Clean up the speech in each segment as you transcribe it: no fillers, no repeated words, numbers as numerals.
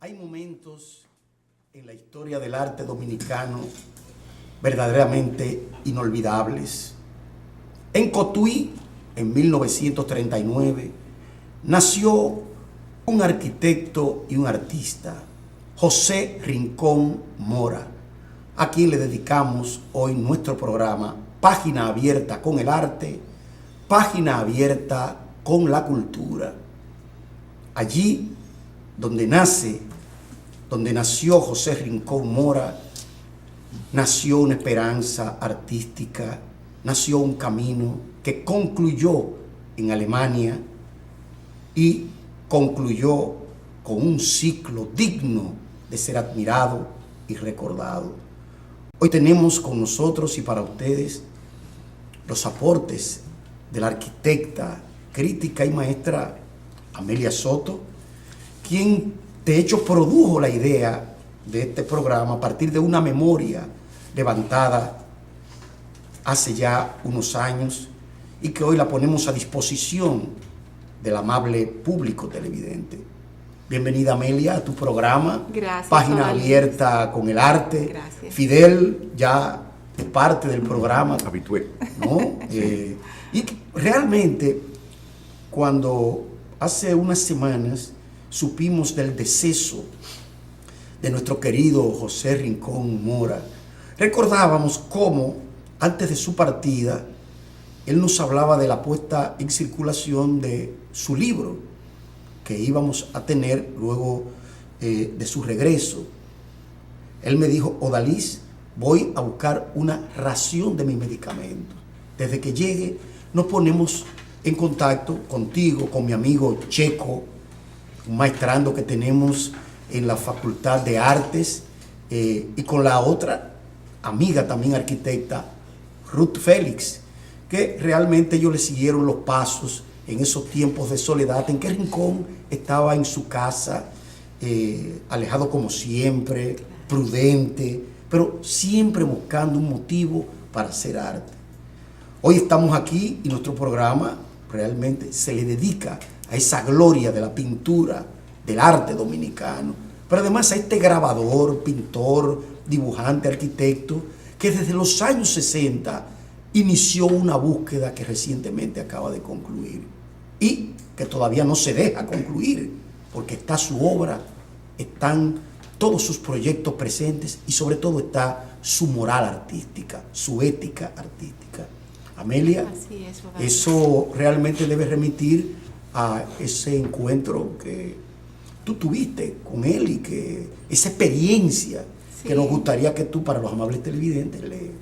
Hay momentos en la historia del arte dominicano verdaderamente inolvidables. En Cotuí, en 1939, nació un arquitecto y un artista, José Rincón Mora, a quien le dedicamos hoy nuestro programa Página Abierta con el Arte, Página Abierta con la Cultura. Allí donde nació José Rincón Mora, nació una esperanza artística, nació un camino que concluyó en Alemania y concluyó con un ciclo digno de ser admirado y recordado. Hoy tenemos con nosotros y para ustedes los aportes de la arquitecta, crítica y maestra Amelia Soto, quien de hecho produjo la idea de este programa a partir de una memoria levantada hace ya unos años y que hoy la ponemos a disposición del amable público televidente. Bienvenida, Amelia, a tu programa. Gracias. Página Abierta con el Arte. Gracias. Fidel ya es parte del programa. Habitué. ¿No? Y realmente, cuando hace unas semanas supimos del deceso de nuestro querido José Rincón Mora, recordábamos cómo, antes de su partida, él nos hablaba de la puesta en circulación de su libro, que íbamos a tener luego de su regreso. Él me dijo: Odalis, voy a buscar una ración de mis medicamentos. Desde que llegue, nos ponemos en contacto contigo, con mi amigo Checo, un maestrando que tenemos en la Facultad de Artes, y con la otra amiga también arquitecta, Ruth Félix, que realmente ellos le siguieron los pasos en esos tiempos de soledad en que Rincón estaba en su casa, alejado como siempre, prudente, pero siempre buscando un motivo para hacer arte. Hoy estamos aquí y nuestro programa realmente se le dedica a esa gloria de la pintura, del arte dominicano, pero además a este grabador, pintor, dibujante, arquitecto, que desde los años 60 inició una búsqueda que recientemente acaba de concluir y que todavía no se deja concluir, porque está su obra, están todos sus proyectos presentes y sobre todo está su moral artística, su ética artística. Amelia, Así es, eso realmente debe remitir a ese encuentro que tú tuviste con él y que esa experiencia que nos gustaría que tú, para los amables televidentes, le... Sí.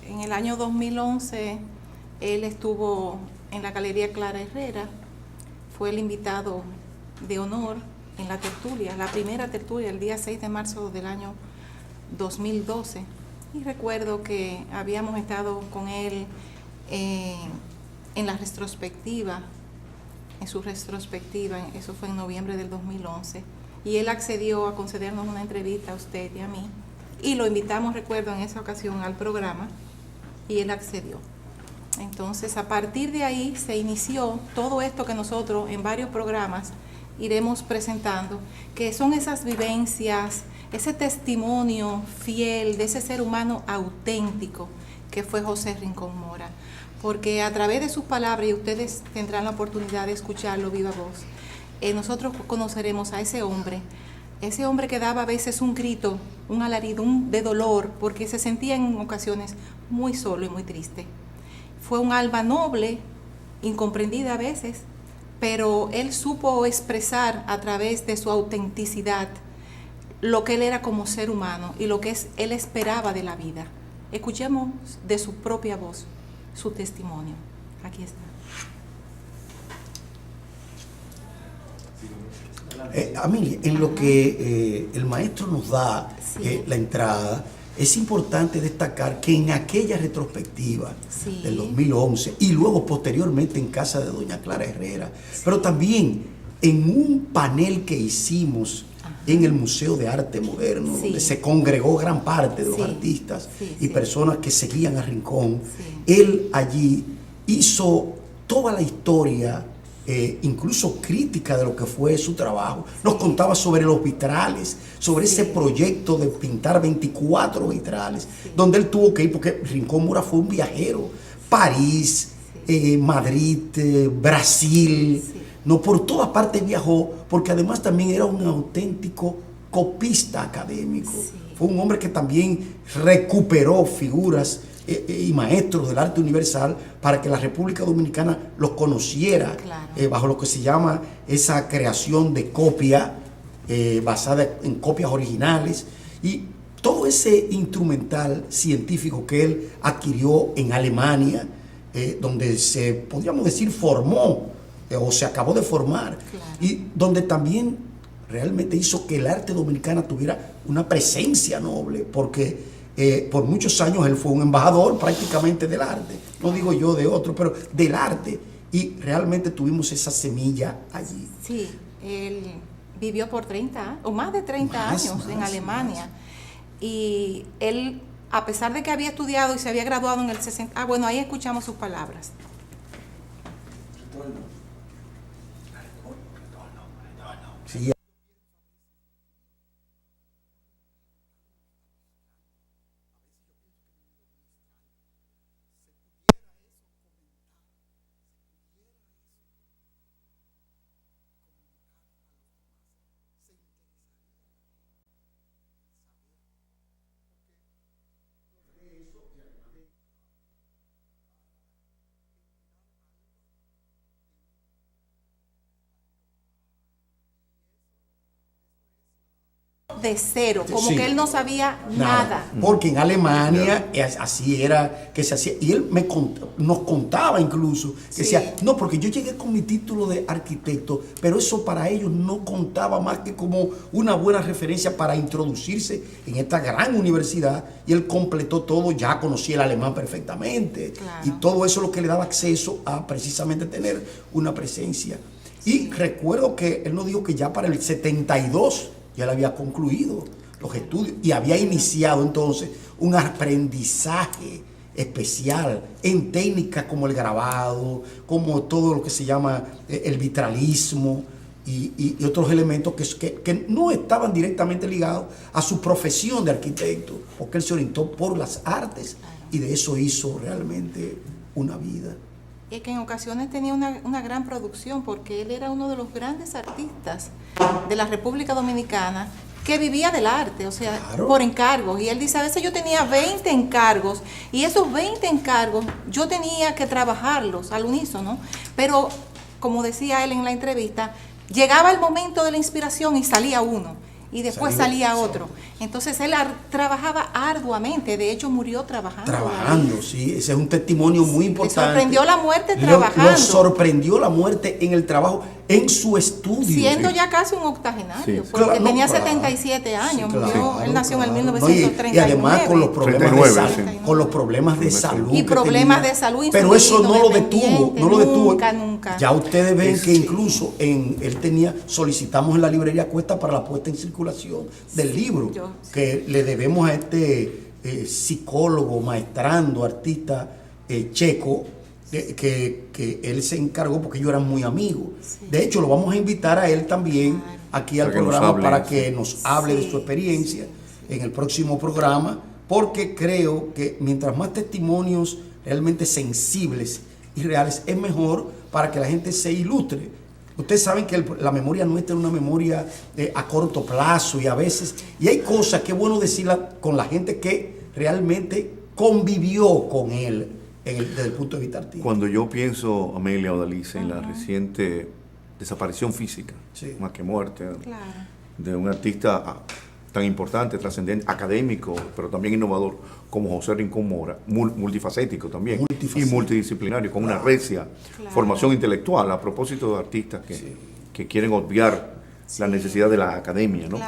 En el año 2011 él estuvo en la Galería Clara Herrera, fue el invitado de honor en la tertulia, la primera tertulia, el día 6 de marzo del año 2012. Y recuerdo que habíamos estado con él en la retrospectiva, en su retrospectiva, eso fue en noviembre del 2011, y él accedió a concedernos una entrevista a usted y a mí, y lo invitamos, recuerdo, en esa ocasión al programa, y él accedió. Entonces, a partir de ahí se inició todo esto que nosotros en varios programas iremos presentando, que son esas vivencias, ese testimonio fiel de ese ser humano auténtico que fue José Rincón Mora. Porque a través de sus palabras, y ustedes tendrán la oportunidad de escucharlo viva voz, nosotros conoceremos a ese hombre que daba a veces un grito, un alarido de dolor, porque se sentía en ocasiones muy solo y muy triste. Fue un alma noble, incomprendida a veces, pero él supo expresar a través de su autenticidad lo que él era como ser humano y lo que él esperaba de la vida. Escuchemos de su propia voz su testimonio. Aquí está. Amelia, en lo que el maestro nos da la entrada, es importante destacar que en aquella retrospectiva del 2011 y luego posteriormente en casa de doña Clara Herrera, pero también en un panel que hicimos en el Museo de Arte Moderno, donde se congregó gran parte de los artistas y personas que seguían a Rincón, él allí hizo toda la historia incluso crítica de lo que fue su trabajo. Nos contaba sobre los vitrales, sobre ese proyecto de pintar 24 vitrales, donde él tuvo que ir, porque Rincón Mora fue un viajero. París, Madrid, Brasil, no, por todas partes viajó, porque además también era un auténtico copista académico. Fue un hombre que también recuperó figuras y maestros del arte universal para que la República Dominicana los conociera, bajo lo que se llama esa creación de copia basada en copias originales, y todo ese instrumental científico que él adquirió en Alemania, donde se, podríamos decir, formó o se acabó de formar, y donde también realmente hizo que el arte dominicano tuviera una presencia noble, porque por muchos años él fue un embajador prácticamente del arte, no digo yo de otro, pero del arte, y realmente tuvimos esa semilla allí. Sí, él vivió por 30 o más de 30 años en Alemania, y él, a pesar de que había estudiado y se había graduado en el 60, bueno, ahí escuchamos sus palabras. Sí. De cero, como que él no sabía nada. Porque en Alemania así era que se hacía, y él nos contaba incluso que decía, no, porque yo llegué con mi título de arquitecto, pero eso para ellos no contaba más que como una buena referencia para introducirse en esta gran universidad, y él completó todo, ya conocía el alemán perfectamente, y todo eso es lo que le daba acceso a precisamente tener una presencia. Y recuerdo que él nos dijo que ya para el 72 ya él había concluido los estudios y había iniciado entonces un aprendizaje especial en técnicas como el grabado, como todo lo que se llama el vitralismo y otros elementos que no estaban directamente ligados a su profesión de arquitecto, porque él se orientó por las artes y de eso hizo realmente una vida. Y que en ocasiones tenía una gran producción, porque él era uno de los grandes artistas de la República Dominicana que vivía del arte, o sea, por encargos. Y él dice, a veces yo tenía 20 encargos, y esos 20 encargos yo tenía que trabajarlos al unísono, pero como decía él en la entrevista, llegaba el momento de la inspiración y salía uno, y después salía otro. Entonces él trabajaba arduamente, de hecho murió trabajando. Trabajando, sí, ese es un testimonio muy importante. Le sorprendió la muerte trabajando. Lo sorprendió la muerte en el trabajo, en su estudio. Siendo ya casi un octogenario, porque tenía 77 años, murió, él nació en el 1939. Y además con los problemas de salud, con los problemas de salud. Y problemas de salud. Pero eso no lo detuvo, no lo detuvo. Nunca. Ya ustedes ven que incluso solicitamos en la librería Cuesta para la puesta en circulación del libro, que le debemos a este psicólogo, maestrando, artista checo, que él se encargó porque ellos eran muy amigos. De hecho, lo vamos a invitar a él también aquí al programa para que nos hable de su experiencia en el próximo programa, porque creo que mientras más testimonios realmente sensibles y reales, es mejor para que la gente se ilustre. Ustedes saben que la memoria nuestra es una memoria a corto plazo, y a veces, y hay cosas que es bueno decirlas con la gente que realmente convivió con él desde el punto de vista artístico. Cuando yo pienso, Amelia Odalice, en la reciente desaparición física, más que muerte, de un artista tan importante, trascendente, académico, pero también innovador, como José Rincón Mora, multifacético también, y multidisciplinario, con una recia formación intelectual, a propósito de artistas que quieren obviar la necesidad de la academia, ¿no?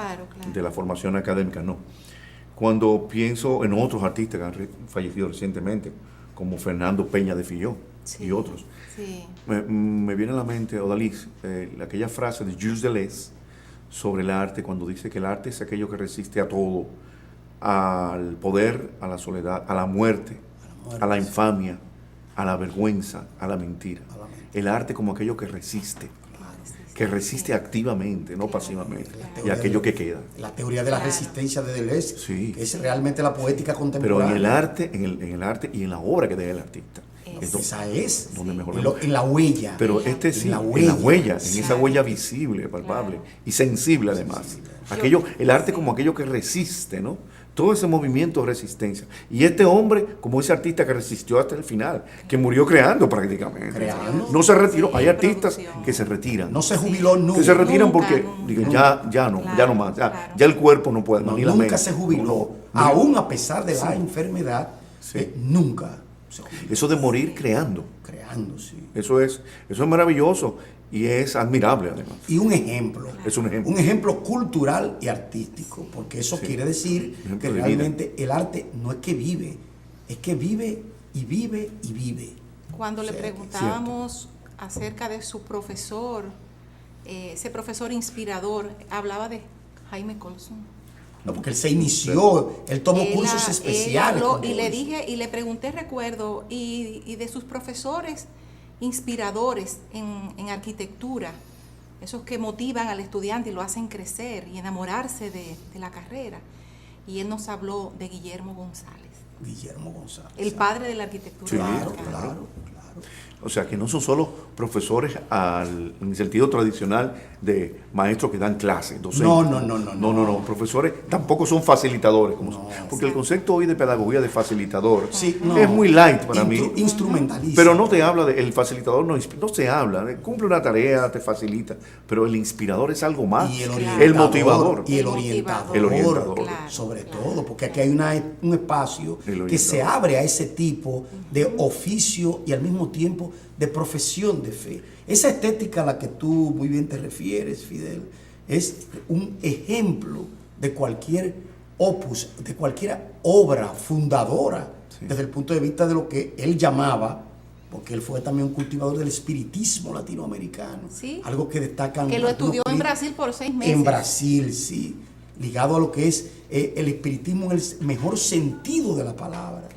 De la formación académica, no. Cuando pienso en otros artistas que han fallecido recientemente, como Fernando Peña de Filló y otros, me viene a la mente, Odalice, aquella frase de Gilles Deleuze sobre el arte, cuando dice que el arte es aquello que resiste a todo, al poder, a la soledad, a la muerte, a la infamia, a la vergüenza, a la mentira. El arte como aquello que resiste activamente, no pasivamente, y aquello que queda. La teoría de la resistencia de Deleuze, que es realmente la poética contemporánea. Pero en el arte y en la obra que deja el artista. Esa es, donde mejor en la huella. Pero en la huella, en esa huella visible, palpable y sensible además. El arte como aquello que resiste, ¿no? Todo ese movimiento de resistencia. Y este hombre, como ese artista que resistió hasta el final, que murió creando prácticamente. No se retiró. Hay artistas que se retiran. No se jubiló nunca. Que se retiran porque digan, ya no más. Ya el cuerpo no puede. Nunca se jubiló. Aún a pesar de la enfermedad, nunca se jubiló. Eso de morir creando. Sí. Eso es maravilloso. Y es admirable además. Y un ejemplo. Es un ejemplo. Un ejemplo cultural y artístico. Porque eso quiere decir que realmente el arte no es que vive, es que vive y vive y vive. Cuando le preguntábamos acerca de su profesor, ese profesor inspirador, hablaba de Jaime Colson. No, porque él se inició, él tomó cursos especiales. Y le pregunté, recuerdo, y de sus profesores inspiradores en arquitectura, esos que motivan al estudiante y lo hacen crecer y enamorarse de la carrera. Y él nos habló de Guillermo González. El padre de la arquitectura. Sí, claro. O sea, que no son solo profesores en el sentido tradicional de maestros que dan clases, docentes. No. Profesores tampoco son facilitadores. Porque el concepto hoy de pedagogía de facilitador es muy light para mí. Instrumentalista. Pero no te habla el facilitador, no se habla. Cumple una tarea, te facilita. Pero el inspirador es algo más. Y el motivador. Y el orientador. Sobre todo, porque aquí hay un espacio que se abre a ese tipo de oficio y al mismo tiempo de profesión de fe. Esa estética a la que tú muy bien te refieres, Fidel, es un ejemplo de cualquier opus, de cualquier obra fundadora, desde el punto de vista de lo que él llamaba, porque él fue también un cultivador del espiritismo latinoamericano, algo que destacan. Que lo estudió en Brasil por 6 meses. En Brasil, sí, ligado a lo que es el espiritismo en el mejor sentido de la palabra.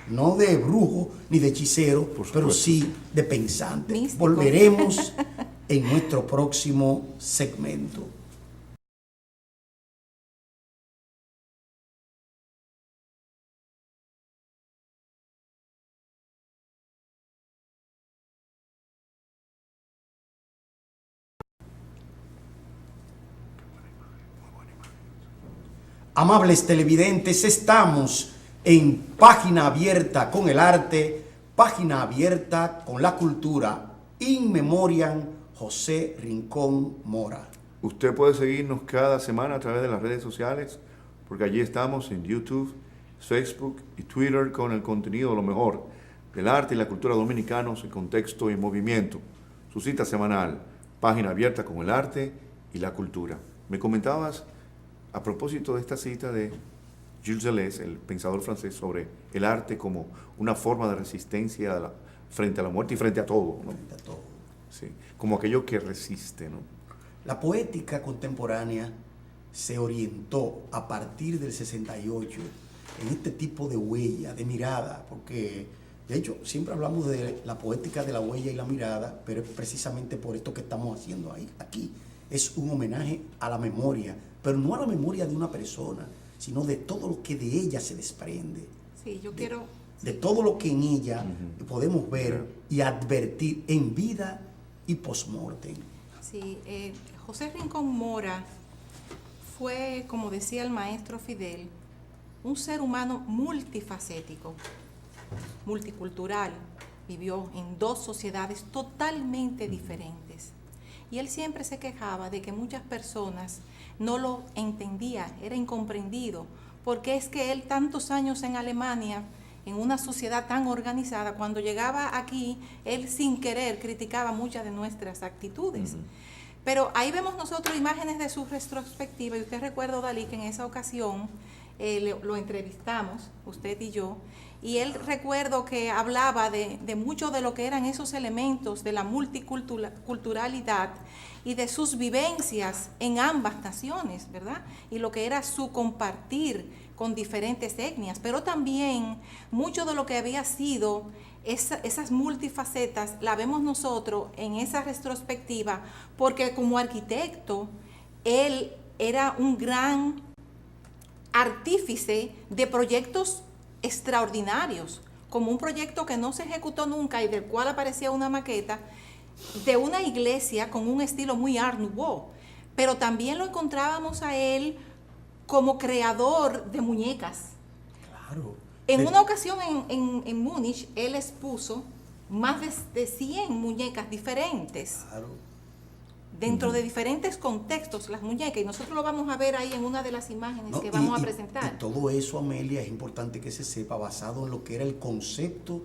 No de brujo ni de hechicero, pero sí de pensante. Místico. Volveremos en nuestro próximo segmento. Amables televidentes, estamos en Página Abierta con el Arte, Página Abierta con la Cultura, In Memoriam José Rincón Mora. Usted puede seguirnos cada semana a través de las redes sociales, porque allí estamos en YouTube, Facebook y Twitter con el contenido de lo mejor del arte y la cultura dominicanos en contexto y en movimiento. Su cita semanal, Página Abierta con el Arte y la Cultura. Me comentabas a propósito de esta cita de Gilles Deleuze, el pensador francés, sobre el arte como una forma de resistencia frente a la muerte y frente a todo, ¿no? Frente a todo. Sí, como aquello que resiste, ¿no? La poética contemporánea se orientó a partir del 68 en este tipo de huella, de mirada, porque de hecho siempre hablamos de la poética de la huella y la mirada, pero es precisamente por esto que estamos haciendo aquí. Es un homenaje a la memoria, pero no a la memoria de una persona, sino de todo lo que de ella se desprende. Sí, de todo lo que en ella podemos ver y advertir en vida y post-mortem. Sí, José Rincón Mora fue, como decía el maestro Fidel, un ser humano multifacético, multicultural. Vivió en 2 sociedades totalmente diferentes. Y él siempre se quejaba de que muchas personas no lo entendían, era incomprendido, porque es que él tantos años en Alemania, en una sociedad tan organizada, cuando llegaba aquí, él sin querer criticaba muchas de nuestras actitudes. Pero ahí vemos nosotros imágenes de su retrospectiva, y usted recuerda, Dalí, que en esa ocasión lo entrevistamos, usted y yo, y él recuerdo que hablaba de mucho de lo que eran esos elementos de la multiculturalidad y de sus vivencias en ambas naciones, ¿verdad? Y lo que era su compartir con diferentes etnias, pero también mucho de lo que había sido esas multifacetas la vemos nosotros en esa retrospectiva, porque como arquitecto, él era un gran artífice de proyectos extraordinarios, como un proyecto que no se ejecutó nunca y del cual aparecía una maqueta de una iglesia con un estilo muy Art Nouveau, pero también lo encontrábamos a él como creador de muñecas. Claro. En una ocasión en Múnich, él expuso más de 100 muñecas diferentes. Claro. Dentro de diferentes contextos, las muñecas, y nosotros lo vamos a ver ahí en una de las imágenes que vamos a presentar. Y todo eso, Amelia, es importante que se sepa, basado en lo que era el concepto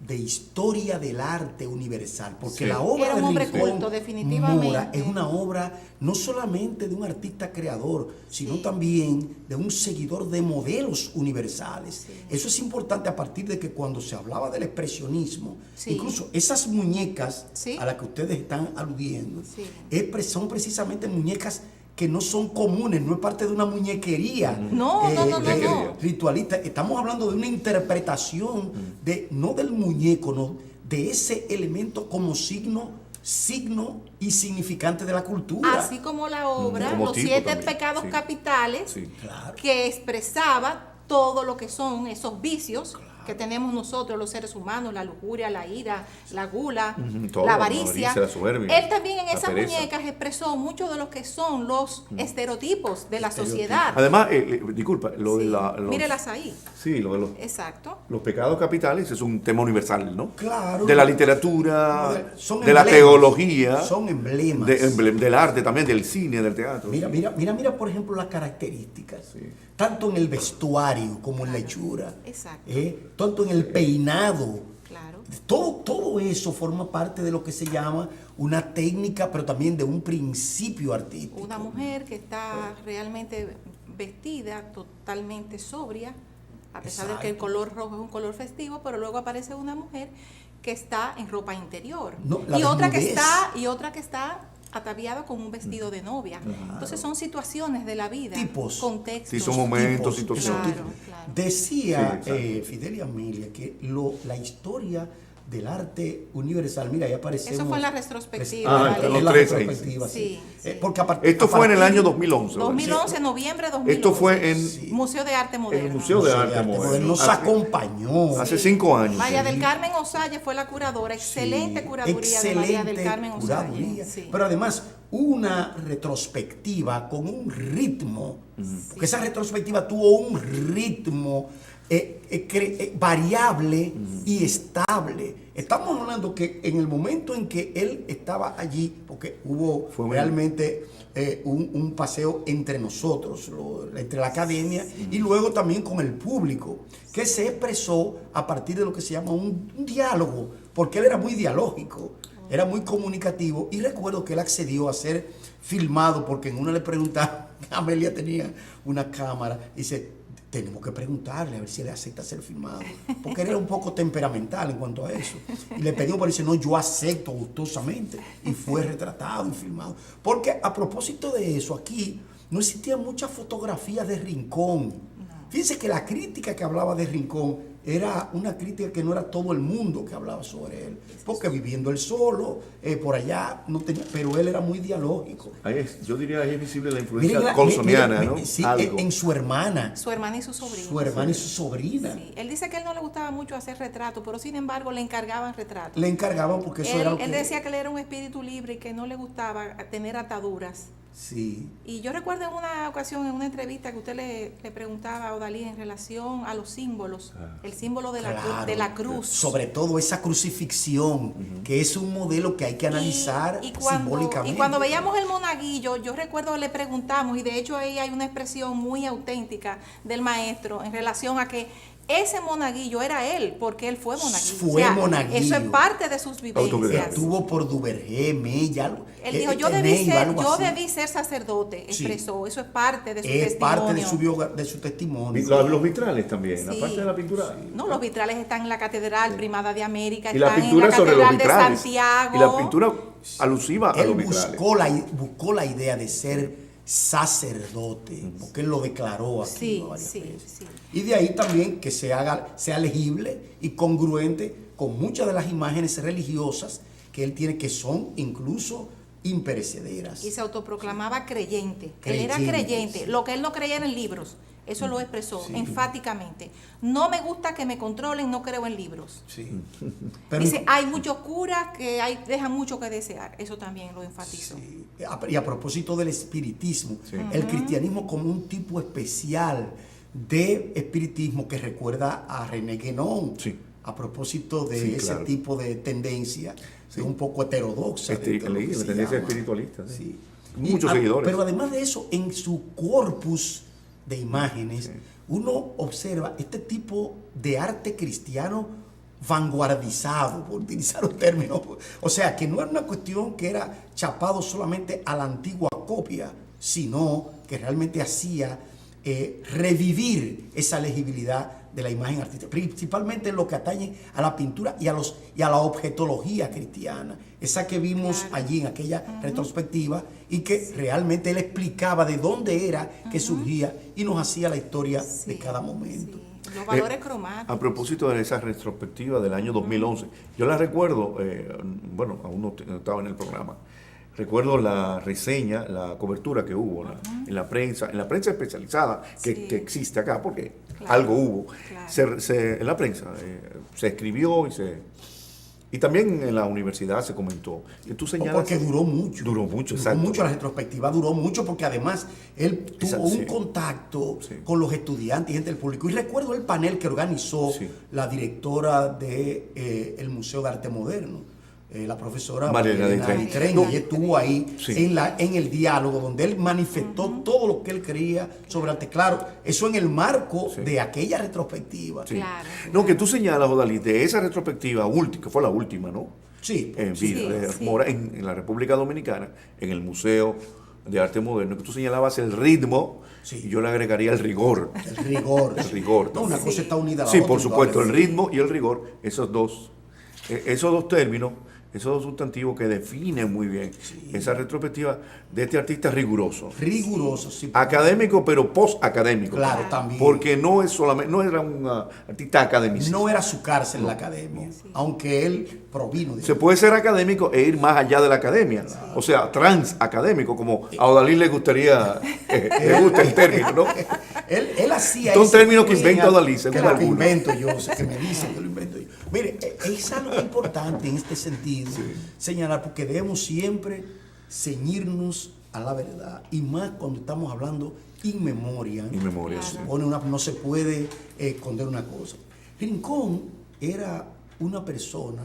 de historia del arte universal, porque la obra era un hombre de Rincón culto, definitivamente. Mora es una obra no solamente de un artista creador, sino también de un seguidor de modelos universales. Sí. Eso es importante a partir de que cuando se hablaba del expresionismo, incluso esas muñecas a las que ustedes están aludiendo, son precisamente muñecas que no son comunes, no es parte de una muñequería ritualista. Estamos hablando de una interpretación no del muñeco, no, de ese elemento como signo y significante de la cultura. Así como la obra, los 7 pecados capitales, que expresaba todo lo que son esos vicios que tenemos nosotros los seres humanos, la lujuria, la ira, la gula, la avaricia. La soberbia, él también en esas muñecas expresó mucho de lo que son los estereotipos de la sociedad. Además, disculpa, lo de mírelas ahí. Sí, lo de los... Exacto. Los pecados capitales es un tema universal, ¿no? Claro. De la literatura, de la teología. Son emblemas. Del arte también, del cine, del teatro. Mira, por ejemplo, las características. Tanto en el vestuario como en la hechura. Exacto. Tanto en el peinado. Claro. Todo eso forma parte de lo que se llama una técnica, pero también de un principio artístico. Una mujer que está realmente vestida totalmente sobria, a pesar de que el color rojo es un color festivo, pero luego aparece una mujer que está en ropa interior. Y otra que está ataviada con un vestido de novia. Claro. Entonces son situaciones de la vida, contextos. Sí, son momentos, situaciones. Claro. Decía Fidel y Amelia que la historia del arte universal, mira, ahí aparecemos. Eso fue en la retrospectiva. Los tres ahí. Sí. Porque esto fue en el año 2011. 2011, noviembre de 2011. Esto fue en Museo de Arte Moderno. El Museo de Arte Moderno. Nos acompañó. Hace 5 años. María del Carmen Osalle fue la curadora. Excelente curaduría de María del Carmen Osalle. Pero además, una retrospectiva con un ritmo. Porque esa retrospectiva tuvo un ritmo variable y estable. Estamos hablando que en el momento en que él estaba allí, porque hubo realmente un paseo entre nosotros, entre la academia y luego también con el público, que se expresó a partir de lo que se llama un diálogo, porque él era muy dialógico, era muy comunicativo, y recuerdo que él accedió a ser filmado, porque en una le preguntaba, Amelia tenía una cámara, y dice, tenemos que preguntarle a ver si él acepta ser filmado, porque él era un poco temperamental en cuanto a eso. Y le pedimos, pero dice, no, yo acepto gustosamente. Y fue retratado y filmado. Porque a propósito de eso, aquí no existían muchas fotografías de Rincón. Fíjense que la crítica que hablaba de Rincón era una crítica que no era todo el mundo que hablaba sobre él, porque viviendo él solo, por allá, no tenía, pero él era muy dialógico. Yo diría que es visible la influencia colsoniana, ¿no? Sí, en su hermana. Su hermana y su sobrina. Su hermana y su sobrina. Sí. Él dice que a él no le gustaba mucho hacer retratos, pero sin embargo le encargaban retratos. Le encargaban porque eso era lo que... Él decía que él era un espíritu libre y que no le gustaba tener ataduras. Sí. Y yo recuerdo en una ocasión, en una entrevista, que usted le preguntaba a Odalí en relación a los símbolos, el símbolo de la cruz. Sobre todo esa crucifixión, que es un modelo que hay que analizar simbólicamente. Y cuando veíamos el monaguillo, yo recuerdo le preguntamos, y de hecho ahí hay una expresión muy auténtica del maestro en relación a que ese monaguillo era él, porque él fue monaguillo. Fue monaguillo. Eso es parte de sus vivencias. Estuvo por Duvergé, Mella. Él dijo, yo debí ser sacerdote, expresó. Eso es parte de su testimonio. Es parte de su testimonio. Y los vitrales también, aparte de la pintura. No, los vitrales están en la Catedral Primada de América, y la están pintura en la sobre Catedral los de vitrales, Santiago. y la pintura alusiva a Él los vitrales. buscó la idea de ser sacerdote, porque él lo declaró aquí varias veces. Y de ahí también que sea legible y congruente con muchas de las imágenes religiosas que él tiene, que son incluso imperecederas. Y se autoproclamaba creyente. Él era creyente. Sí. Lo que él no creía en libros, eso lo expresó enfáticamente. No me gusta que me controlen, no creo en libros. Sí. Dice, hay muchos curas que dejan mucho que desear. Eso también lo enfatizó. Sí. Y a propósito del espiritismo, el cristianismo como un tipo especial de espiritismo que recuerda a René Guénon. Sí. A propósito de ese tipo de tendencia, un poco heterodoxa. La tendencia espiritualista. Sí. Muchos seguidores. Pero además de eso, en su corpus de imágenes, uno observa este tipo de arte cristiano vanguardizado, por utilizar un término. O sea, que no era una cuestión que era chapado solamente a la antigua copia, sino que realmente hacía revivir esa legibilidad de la imagen artística, principalmente en lo que atañe a la pintura y a la objetología cristiana, esa que vimos allí en aquella retrospectiva, y que realmente él explicaba de dónde era que surgía y nos hacía la historia de cada momento. Los valores cromáticos. A propósito de esa retrospectiva del año 2011, yo la recuerdo, bueno, aún no estaba en el programa. Recuerdo la reseña, la cobertura que hubo en la prensa especializada que existe acá, porque algo hubo. En la prensa se escribió y también en la universidad se comentó. Y tú señalas, porque duró mucho. Exacto. La retrospectiva duró mucho porque además él tuvo un contacto con los estudiantes y gente del público. Y recuerdo el panel que organizó la directora del Museo de Arte Moderno, la profesora María Ditreña, y estuvo ahí en el diálogo donde él manifestó todo lo que él creía sobre arte. Claro, eso en el marco de aquella retrospectiva. Claro. No, que tú señalas, Odalis, de esa retrospectiva última, que fue la última, ¿no? Sí. En la República Dominicana, en el Museo de Arte Moderno, que tú señalabas el ritmo, y yo le agregaría el rigor. El rigor. No, una cosa está unida a la otra. Sí, por supuesto, el ritmo y el rigor, esos dos términos, esos dos sustantivos que definen muy bien esa retrospectiva de este artista riguroso. Riguroso, sí. Académico, pero post-académico. Claro, también. Porque no era un artista académico. No era su cárcel la academia, aunque él provino de... Se puede ser académico e ir más allá de la academia. O sea, transacadémico, como a Odalí le gustaría, le gusta el término, ¿no? Él hacía son términos que inventa Odalí, según algunos. Que algunos. invento yo, que me dicen que lo invento yo. Mire, es algo importante en este sentido señalar, porque debemos siempre ceñirnos a la verdad, y más cuando estamos hablando in memoria. No se puede esconder una cosa. Rincón era una persona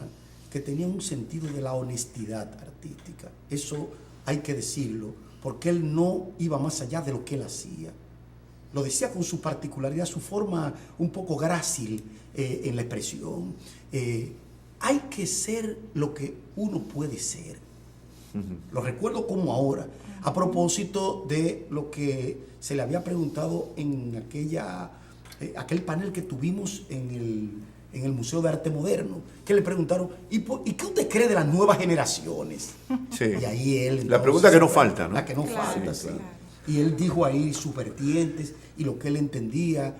que tenía un sentido de la honestidad artística. Eso hay que decirlo, porque él no iba más allá de lo que él hacía. Lo decía con su particularidad, su forma un poco grácil en la expresión. Hay que ser lo que uno puede ser. Lo recuerdo como ahora, a propósito de lo que se le había preguntado en aquel panel que tuvimos en el Museo de Arte Moderno, que le preguntaron, ¿y qué usted cree de las nuevas generaciones? Y ahí él... Entonces, la pregunta que no falta, ¿no? La que no falta, sí. Y él dijo ahí sus vertientes y lo que él entendía.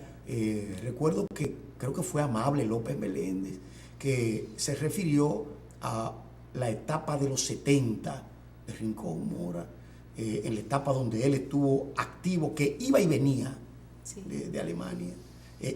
Recuerdo que creo que fue Amable López Meléndez, que se refirió a la etapa de los 70 de Rincón Mora, en la etapa donde él estuvo activo, que iba y venía de Alemania,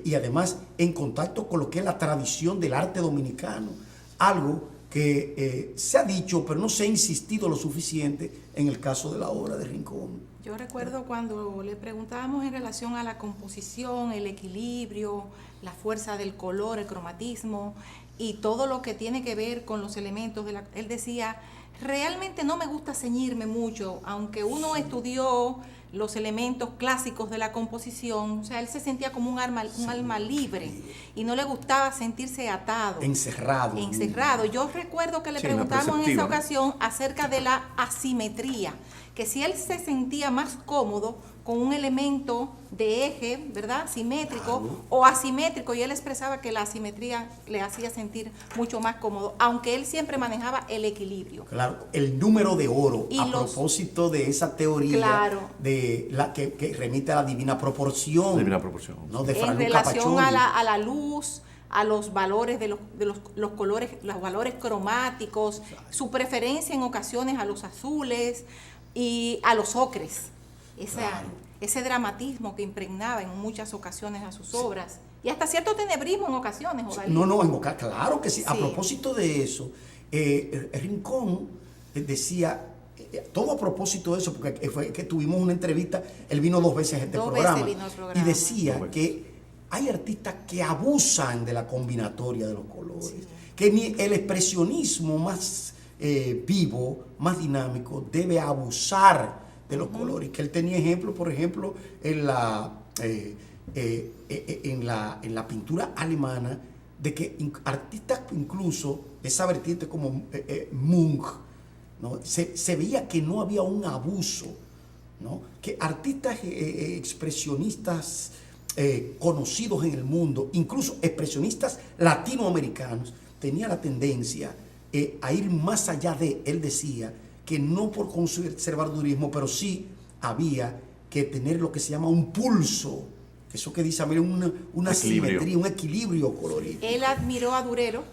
y además en contacto con lo que es la tradición del arte dominicano, algo que se ha dicho, pero no se ha insistido lo suficiente en el caso de la obra de Rincón. Yo recuerdo cuando le preguntábamos en relación a la composición, el equilibrio, la fuerza del color, el cromatismo y todo lo que tiene que ver con los elementos él decía, realmente no me gusta ceñirme mucho, aunque uno estudió los elementos clásicos de la composición. O sea, él se sentía como un alma libre y no le gustaba sentirse atado. Encerrado. Yo recuerdo que le preguntamos en esa ocasión acerca de la asimetría, que si él se sentía más cómodo con un elemento de eje, ¿verdad?, simétrico o asimétrico, y él expresaba que la asimetría le hacía sentir mucho más cómodo, aunque él siempre manejaba el equilibrio. Claro, el número de oro, propósito de esa teoría de la que remite a la divina proporción. ¿No? De en relación a la luz, a los valores de los colores, los valores cromáticos, su preferencia en ocasiones a los azules y a los ocres. Ese dramatismo que impregnaba en muchas ocasiones a sus obras, y hasta cierto tenebrismo en ocasiones. Claro que sí. A propósito de eso, Rincón decía, todo a propósito de eso, porque fue que tuvimos una entrevista, él vino 2 veces a este programa, y decía que hay artistas que abusan de la combinatoria de los colores, que ni el expresionismo más vivo, más dinámico, debe abusar de los colores, que él tenía ejemplo, por ejemplo, en la pintura alemana, de que artistas incluso de esa vertiente como Munch, ¿no? se veía que no había un abuso, ¿no? Que artistas expresionistas conocidos en el mundo, incluso expresionistas latinoamericanos, tenían la tendencia a ir más allá de, él decía, que no por conservadurismo, pero sí había que tener lo que se llama un pulso, eso que dice, una simetría, un equilibrio colorido. Él admiró a Durero.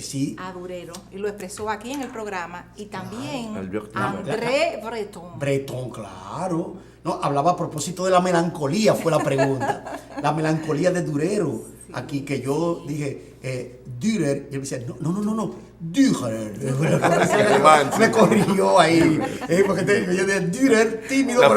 Sí. A Durero, y lo expresó aquí en el programa, y también André Breton. Breton, claro. No, hablaba a propósito de la melancolía, fue la pregunta. La melancolía de Durero. Sí. Aquí que yo dije, Dürer, y él me decía, no, Dürer. Me corrigió ahí. Porque yo dije, Dürer, tímido, la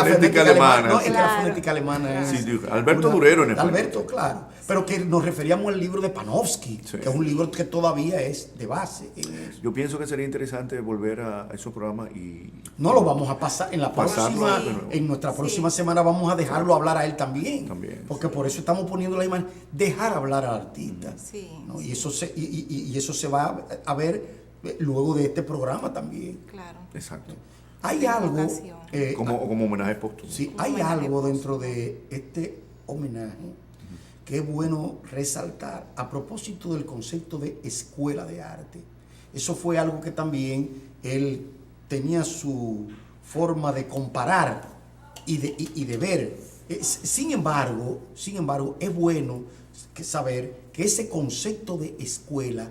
fonética alemana. No, es la fonética alemana. Sí, Alberto Durero, en efecto. Alberto, claro. Pero que nos referíamos al libro de Panofsky, que es un libro que todavía es de base. Yo pienso que sería interesante volver a esos programas y... No, lo vamos a pasar en la próxima, en nuestra próxima semana vamos a dejarlo hablar a él también. Porque por eso estamos poniendo la imagen, dejar hablar al artista. Sí, ¿no? Y eso se va a ver luego de este programa también. Claro. Exacto. Hay algo... como homenaje póstumo. Sí, hay algo dentro de este homenaje que es bueno resaltar a propósito del concepto de escuela de arte. Eso fue algo que también él tenía su forma de comparar y de ver. Sin embargo, es bueno saber que ese concepto de escuela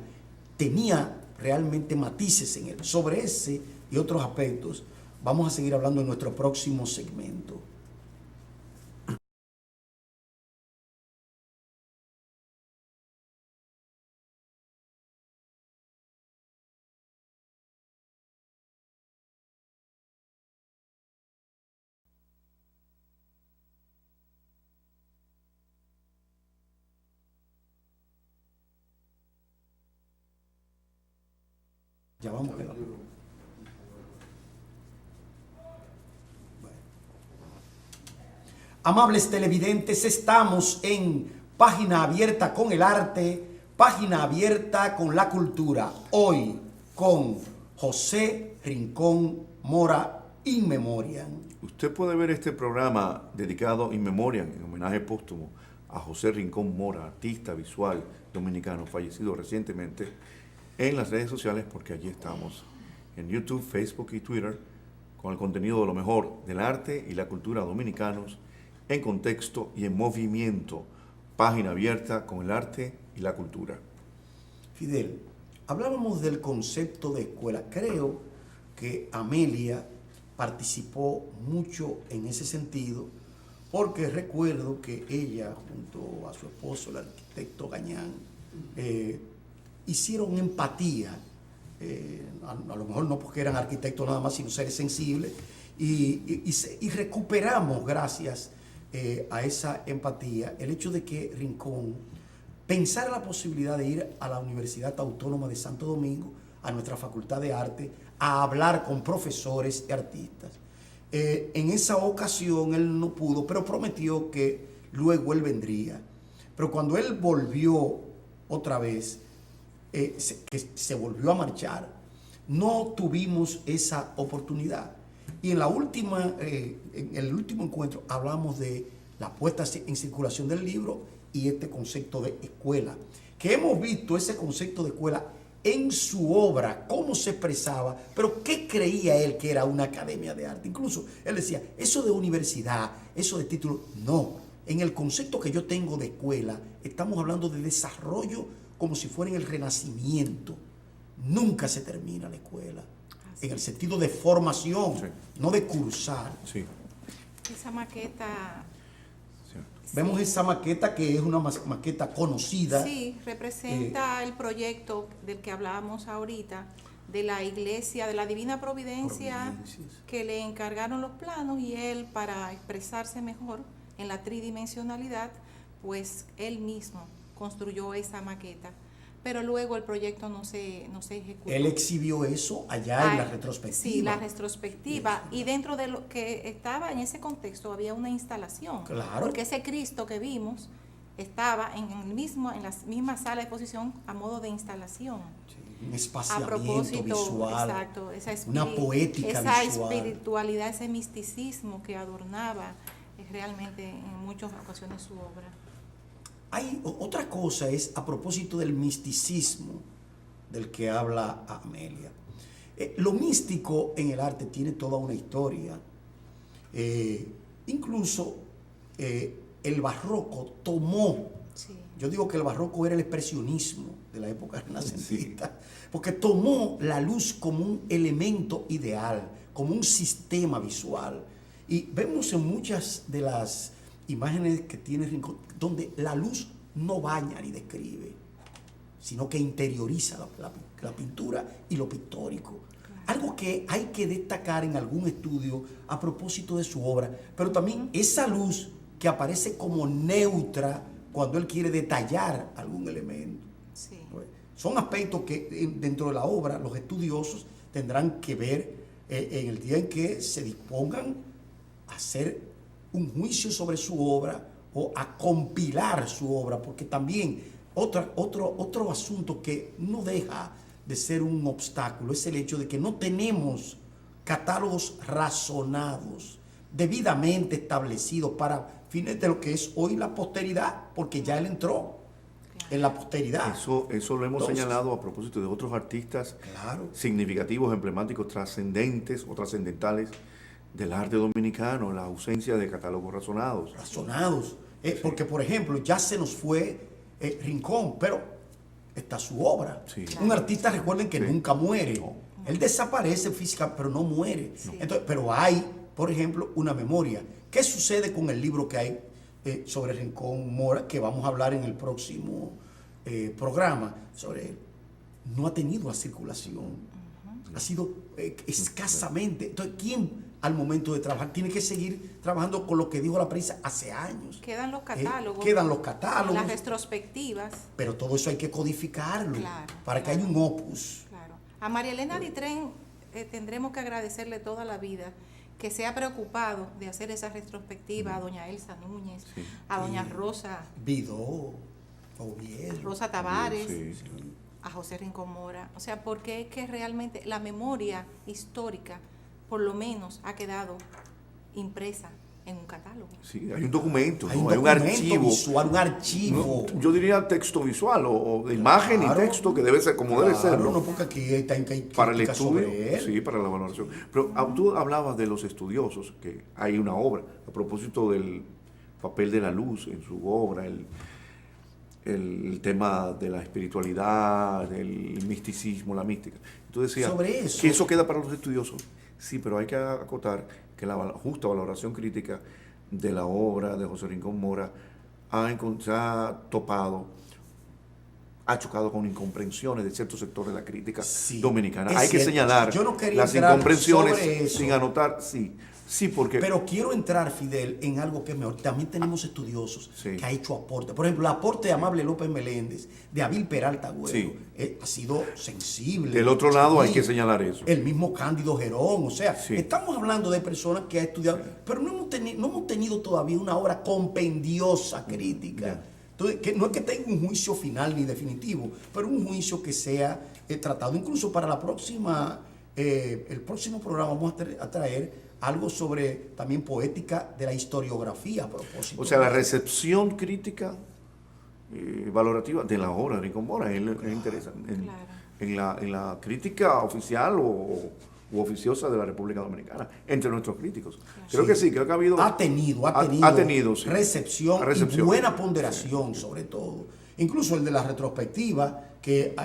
tenía realmente matices en él. Sobre ese y otros aspectos vamos a seguir hablando en nuestro próximo segmento. Ya vamos a ver. Amables televidentes, estamos en Página Abierta con el Arte, Página Abierta con la Cultura. Hoy con José Rincón Mora, In Memoriam. Usted puede ver este programa dedicado In Memoriam, en homenaje póstumo a José Rincón Mora, artista visual dominicano, fallecido recientemente, en las redes sociales, porque allí estamos, en YouTube, Facebook y Twitter, con el contenido de lo mejor del arte y la cultura dominicanos, en contexto y en movimiento. Página Abierta con el arte y la cultura. Fidel, hablábamos del concepto de escuela. Creo que Amelia participó mucho en ese sentido, porque recuerdo que ella, junto a su esposo, el arquitecto Gañán, hicieron empatía, a lo mejor no porque eran arquitectos nada más, sino seres sensibles, y recuperamos, gracias a esa empatía, el hecho de que Rincón pensara la posibilidad de ir a la Universidad Autónoma de Santo Domingo, a nuestra Facultad de Arte, a hablar con profesores y artistas. En esa ocasión él no pudo, pero prometió que luego él vendría. Pero cuando él volvió otra vez, que se volvió a marchar, no tuvimos esa oportunidad. Y en el último encuentro hablamos de la puesta en circulación del libro y este concepto de escuela, que hemos visto ese concepto de escuela en su obra, cómo se expresaba, pero qué creía él que era una academia de arte. Incluso él decía, eso de universidad, eso de título, no. En el concepto que yo tengo de escuela, estamos hablando de desarrollo como si fuera en el Renacimiento. Nunca se termina la escuela, en el sentido de formación, sí, no de cursar. Sí. Esa maqueta... Vemos esa maqueta que es una maqueta conocida. Sí, representa el proyecto del que hablábamos ahorita, de la iglesia, de la Divina Providencia, que le encargaron los planos y él, para expresarse mejor en la tridimensionalidad, pues él mismo construyó esa maqueta. Pero luego el proyecto no se ejecutó. Él exhibió eso allá en la retrospectiva. Sí, la retrospectiva. Y dentro de lo que estaba en ese contexto había una instalación. Claro. Porque ese Cristo que vimos estaba en la misma sala de exposición a modo de instalación. Sí, un espaciamiento visual. Exacto. Una poética esa visual. Esa espiritualidad, ese misticismo que adornaba realmente en muchas ocasiones su obra. Hay otra cosa, es a propósito del misticismo del que habla Amelia. Lo místico en el arte tiene toda una historia. Incluso el barroco tomó, sí, yo digo que el barroco era el expresionismo de la época renacentista, sí, porque tomó la luz como un elemento ideal, como un sistema visual. Y vemos en muchas de las imágenes que tiene Rincón, donde la luz no baña ni describe, sino que interioriza la pintura y lo pictórico. Algo que hay que destacar en algún estudio a propósito de su obra, pero también esa luz que aparece como neutra cuando él quiere detallar algún elemento. Sí. Pues, son aspectos que dentro de la obra los estudiosos tendrán que ver en el día en que se dispongan a hacer un juicio sobre su obra o a compilar su obra, porque también otro asunto que no deja de ser un obstáculo es el hecho de que no tenemos catálogos razonados, debidamente establecidos para fines de lo que es hoy la posteridad, porque ya él entró en la posteridad. Eso lo hemos señalado a propósito de otros artistas, claro, significativos, emblemáticos, trascendentes o trascendentales del arte dominicano, la ausencia de catálogos razonados. Razonados. Sí. Porque, por ejemplo, ya se nos fue Rincón, pero está su obra. Sí. Un artista, recuerden que sí, nunca muere. No. Él desaparece física, pero no muere. Sí. Entonces, pero hay, por ejemplo, una memoria. ¿Qué sucede con el libro que hay sobre Rincón Mora, que vamos a hablar en el próximo programa sobre él? No ha tenido la circulación. Ha sido escasamente. Entonces, ¿quién al momento de trabajar tiene que seguir trabajando con lo que dijo la prensa hace años? Quedan los catálogos. Quedan los catálogos. Las retrospectivas. Pero todo eso hay que codificarlo, claro, para que haya un opus. Claro. A María Elena Ditren tendremos que agradecerle toda la vida que se ha preocupado de hacer esa retrospectiva, a doña Elsa Núñez, sí, a doña Rosa Vidó, Oviedo, Rosa Tavares, sí, a José Rincón Mora. O sea, porque es que realmente la memoria histórica por lo menos ha quedado impresa en un catálogo. Sí, hay un documento, hay, ¿no? Hay un archivo visual, un archivo. No, yo diría texto visual o de imagen, claro, y texto, que debe ser como debe ser. No, porque aquí hay para el estudio, sí, para la valoración. Pero tú hablabas de los estudiosos, que hay una obra, a propósito del papel de la luz en su obra, el tema de la espiritualidad, del misticismo, la mística. Tú decías que eso queda para los estudiosos. Sí, pero hay que acotar que la justa valoración crítica de la obra de José Rincón Mora ha chocado con incomprensiones de ciertos sectores de la crítica dominicana. Hay que señalar las incomprensiones sin anotar, sí, Sí, porque... Pero quiero entrar, Fidel, en algo que es mejor. También tenemos estudiosos que ha hecho aporte. Por ejemplo, el aporte de Amable López Meléndez, de Abil Peralta Agüero, ha sido sensible. Del otro lado hay que señalar eso. El mismo Cándido Gerón. O sea, estamos hablando de personas que han estudiado, pero no hemos tenido todavía una obra compendiosa, crítica. Entonces, que no es que tenga un juicio final ni definitivo, pero un juicio que sea tratado. Incluso para la próxima, el próximo programa vamos a traer algo sobre también poética de la historiografía a propósito. O sea, la recepción crítica valorativa de la obra de Rincón Mora es interesante. En la crítica oficial u oficiosa de la República Dominicana, entre nuestros críticos. Creo que sí, creo que ha habido... Ha tenido recepción y buena ponderación, sobre todo. Incluso el de la retrospectiva, que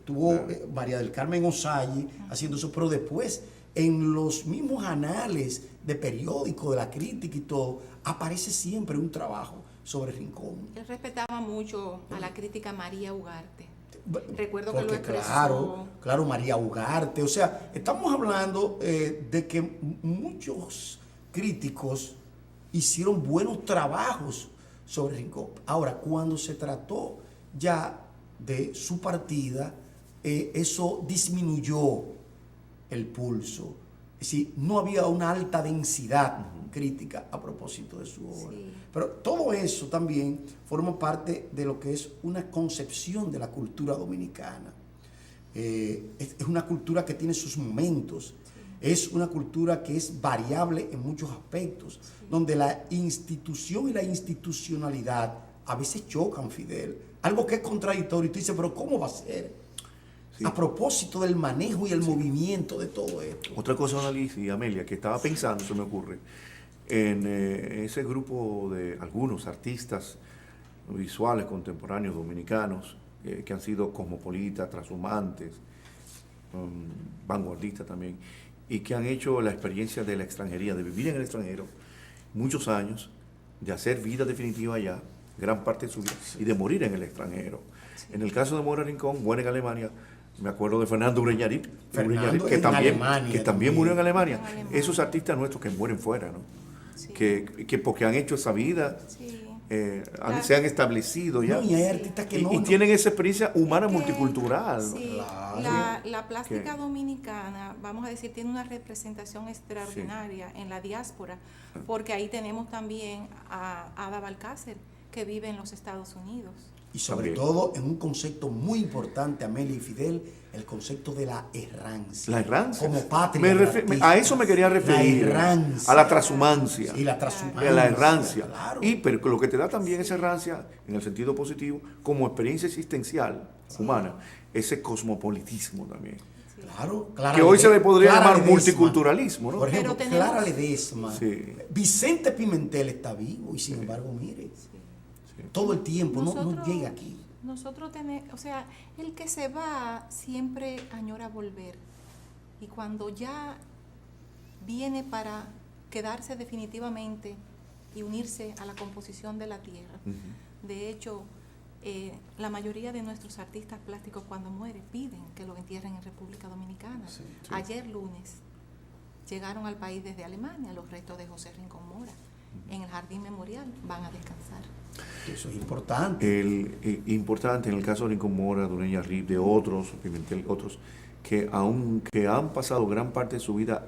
tuvo María del Carmen Osayi haciendo eso, pero después en los mismos anales de periódico, de la crítica y todo, aparece siempre un trabajo sobre Rincón. Él respetaba mucho a la crítica María Ugarte. Recuerdo que lo expresó. Claro, María Ugarte. O sea, estamos hablando de que muchos críticos hicieron buenos trabajos sobre Rincón. Ahora, cuando se trató ya de su partida, eso disminuyó el pulso. Es decir, no había una alta densidad crítica a propósito de su obra. Pero todo eso también forma parte de lo que es una concepción de la cultura dominicana. Es una cultura que tiene sus momentos. Es una cultura que es variable en muchos aspectos, donde la institución y la institucionalidad a veces chocan, Fidel. Algo que es contradictorio. Y tú dices, pero ¿cómo va a ser? A propósito del manejo y el movimiento de todo esto. Otra cosa, Annalise y Amelia, que estaba pensando, se me ocurre, en ese grupo de algunos artistas visuales contemporáneos dominicanos que han sido cosmopolitas, transhumantes, vanguardistas también, y que han hecho la experiencia de la extranjería, de vivir en el extranjero muchos años, de hacer vida definitiva allá, gran parte de su vida, y de morir en el extranjero. En el caso de Mora Rincón, muere en Alemania. Me acuerdo de Fernando Ureñarit, que también murió en Alemania. Esos artistas nuestros que mueren fuera, ¿no? Que porque han hecho esa vida, se han establecido ya. Y hay artistas que y tienen esa experiencia humana multicultural. Sí, la plástica dominicana, vamos a decir, tiene una representación extraordinaria en la diáspora, porque ahí tenemos también a Ada Balcácer, que vive en los Estados Unidos. Y sobre todo en un concepto muy importante, Amelia y Fidel, el concepto de la errancia. La errancia. Como patria. A eso me quería referir. La errancia. A la transhumancia. Y la transhumancia. A la errancia. Claro. Pero lo que te da también esa errancia, en el sentido positivo, como experiencia existencial humana, ese cosmopolitismo también. Claro, que hoy se le podría llamar multiculturalismo, ¿no? Por ejemplo, Clara Ledesma. Vicente Pimentel está vivo y sin embargo, mire. Todo el tiempo, no llega aquí. Nosotros tenemos, o sea, el que se va siempre añora volver. Y cuando ya viene para quedarse definitivamente y unirse a la composición de la tierra. De hecho, la mayoría de nuestros artistas plásticos cuando mueren piden que lo entierren en República Dominicana. Ayer lunes llegaron al país desde Alemania los restos de José Rincón Mora. En el Jardín Memorial van a descansar. Eso es importante. Importante en el caso de Rincón Mora, de Ureñarit, de otros, Pimentel, otros, que aunque han pasado gran parte de su vida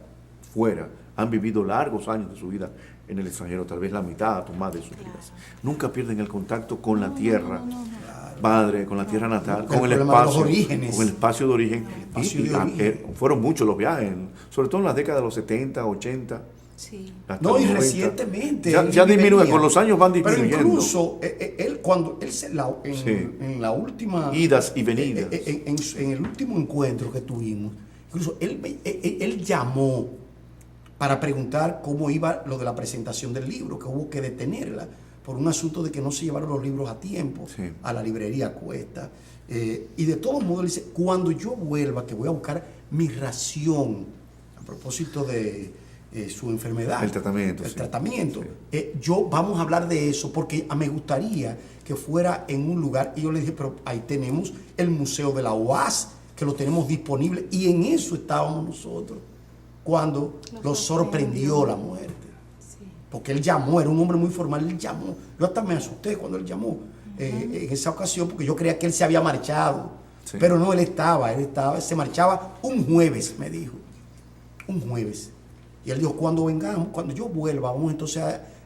fuera, han vivido largos años de su vida en el extranjero, tal vez la mitad o más de sus vidas, nunca pierden el contacto con la tierra madre, con la tierra natal, con el espacio de origen. Fueron muchos los viajes, sobre todo en las décadas de los 70, 80. Sí. No, y recientemente. Ya disminuye, con los años van disminuyendo. Pero incluso cuando en la última. Idas y venidas. En el último encuentro que tuvimos, incluso él llamó para preguntar cómo iba lo de la presentación del libro, que hubo que detenerla por un asunto de que no se llevaron los libros a tiempo a la librería Cuesta. Y de todos modos, él dice: cuando yo vuelva, que voy a buscar mi ración, a propósito de su enfermedad, el tratamiento, vamos a hablar de eso, porque me gustaría que fuera en un lugar. Y yo le dije: pero ahí tenemos el Museo de la UAS, que lo tenemos disponible, y en eso estábamos nosotros. cuando lo sorprendió la muerte. Sí. Porque él llamó, era un hombre muy formal, él llamó. Yo hasta me asusté cuando él llamó en esa ocasión, porque yo creía que él se había marchado. Sí. Pero no, se marchaba un jueves, me dijo. Un jueves. Y él dijo, cuando vengamos, cuando yo vuelva, vamos entonces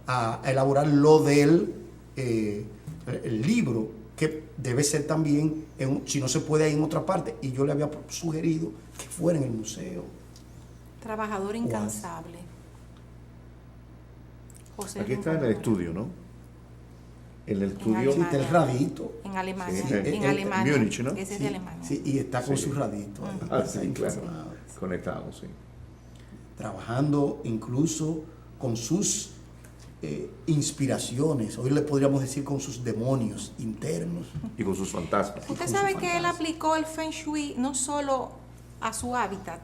a elaborar lo del el libro, que debe ser también, si no se puede, en otra parte. Y yo le había sugerido que fuera en el museo. Trabajador incansable. José Aquí está en el estudio, ¿no? En el estudio. Sí, está el radito. En Alemania. Sí, en Alemania. Múnich, ¿no? Ese es de Alemania. Sí, y está con su radito. Sí, claro. Conectado, sí. Trabajando incluso con sus inspiraciones, hoy le podríamos decir con sus demonios internos. Y con sus fantasmas. Usted sabe que él aplicó el Feng Shui no solo a su hábitat.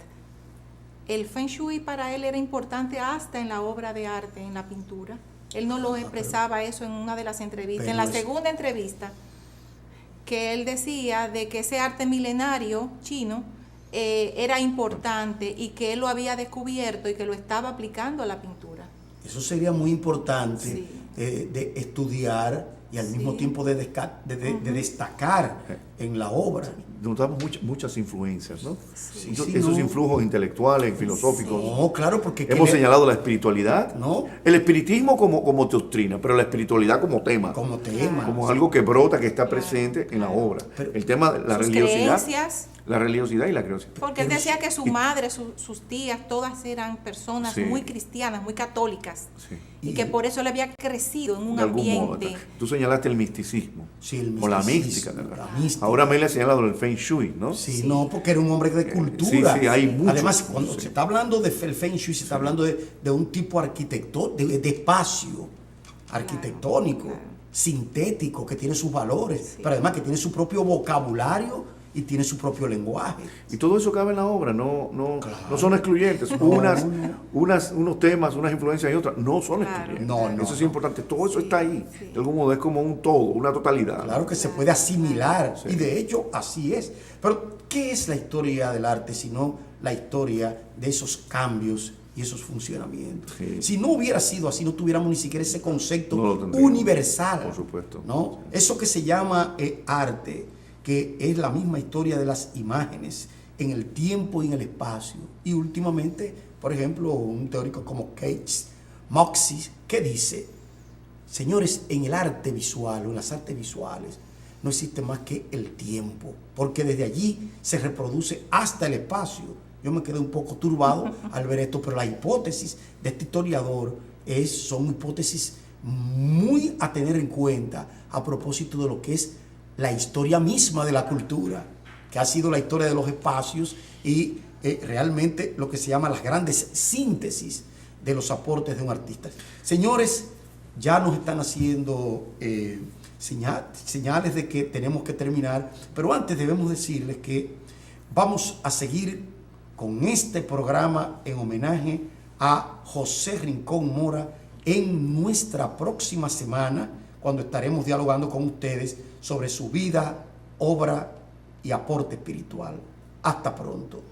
El Feng Shui para él era importante hasta en la obra de arte, en la pintura. Él no lo expresaba eso en una de las entrevistas. En la segunda entrevista, que él decía de que ese arte milenario chino era importante y que él lo había descubierto y que lo estaba aplicando a la pintura. Eso sería muy importante, sí. De estudiar y al mismo tiempo de destacar en la obra. Notamos muchas influencias, ¿no? Sí, esos influjos intelectuales, filosóficos. Sí. No, claro, porque hemos señalado la espiritualidad, ¿no? El espiritismo como doctrina, pero la espiritualidad como tema. Como tema. Como algo que brota, que está presente en la obra. Pero el tema de la religiosidad. Creencias. La religiosidad y la curiosidad. Porque él decía que su madre, sus tías, todas eran personas muy cristianas, muy católicas. Sí. Y que por eso él había crecido en un ambiente. Modo, tú señalaste el misticismo. Sí, el misticismo. O la mística. La mística. Ahora me le ha señalado el Feng Shui, ¿no? Sí, no, porque era un hombre de cultura. Sí, hay mucho. Además, cuando se está hablando de Feng Shui, se está hablando de un tipo de espacio arquitectónico, sintético, que tiene sus valores, pero además que tiene su propio vocabulario y tiene su propio lenguaje. Y todo eso cabe en la obra, no son excluyentes. Unos temas, unas influencias y otras no son excluyentes. Eso es importante. Todo eso está ahí. De algún modo es como un todo, una totalidad. Claro que se puede asimilar. Y de hecho así es. Pero ¿qué es la historia del arte sino la historia de esos cambios y esos funcionamientos? Sí. Si no hubiera sido así, no tuviéramos ni siquiera ese concepto universal. Por supuesto. ¿No? Eso que se llama arte, que es la misma historia de las imágenes en el tiempo y en el espacio. Y últimamente, por ejemplo, un teórico como Keith Moxie, que dice, señores, en el arte visual o en las artes visuales no existe más que el tiempo, porque desde allí se reproduce hasta el espacio. Yo me quedé un poco turbado al ver esto, pero la hipótesis de este historiador son hipótesis muy a tener en cuenta a propósito de lo que es la historia misma de la cultura, que ha sido la historia de los espacios y realmente lo que se llama las grandes síntesis de los aportes de un artista. Señores, ya nos están haciendo señales de que tenemos que terminar, pero antes debemos decirles que vamos a seguir con este programa en homenaje a José Rincón Mora en nuestra próxima semana, cuando estaremos dialogando con ustedes sobre su vida, obra y aporte espiritual. Hasta pronto.